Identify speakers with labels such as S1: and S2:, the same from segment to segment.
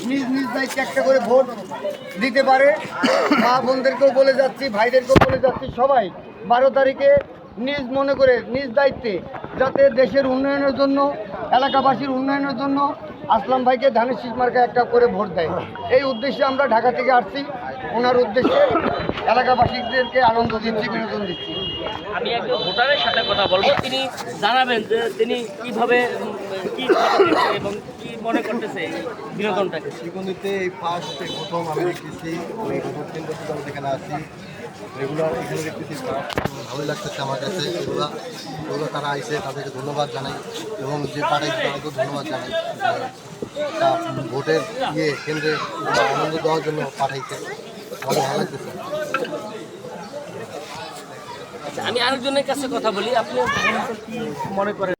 S1: নিজ নিজ দায়িত্বে একটা করে ভোট দিতে পারে। মা বোনদেরকেও বলে যাচ্ছি, ভাইদেরকেও বলে যাচ্ছি, সবাই 12 তারিখে নিজ মনে করে নিজ দায়িত্বে যাতে দেশের উন্নয়নের জন্য, এলাকাবাসীর উন্নয়নের জন্য আসলাম ভাইকে ধানের শীষ মার্কায় একটা করে ভোট দেয়। এই উদ্দেশ্যে আমরা ঢাকা থেকে আসছি, ওনার উদ্দেশ্যে এলাকাবাসীদেরকে আনন্দ দিচ্ছি, বিনোদন দিচ্ছি।
S2: আমি একজন ভোটারের সাথে কথা বলবো, তিনি জানাবেন যে তিনি কীভাবে কী এবং কী মনে করতেছে বিনোদনটাকে।
S3: শ্রীগঞ্জিতে এই প্রথম আমি দেখতেছি, আমি 3 বছর ধরে এখানে আছি, রেগুলার এখানে দেখতেছি, ভালোই লাগতেছে আমার কাছে। এগুলো তারা আইসে, তাদেরকে ধন্যবাদ জানাই এবং যে পাঠাইছে তাদেরকেও ধন্যবাদ জানাই। ভোটের কেন্দ্রে আনন্দ দেওয়ার জন্য পাঠাইছে, ভালো লাগতেছে।
S2: আমি আরেকজনের কাছে কথা বলি, আপনি কি মনে করেন?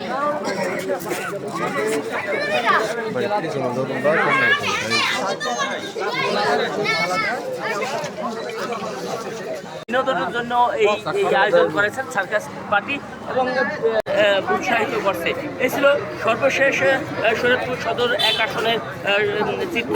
S2: বিনোদনের জন্য এই আয়োজন করেছেন সার্কাস পার্টি এবং উৎসাহিত করছে। এই ছিল সর্বশেষ শরীয়তপুর সদর 1 আসনের চিত্র।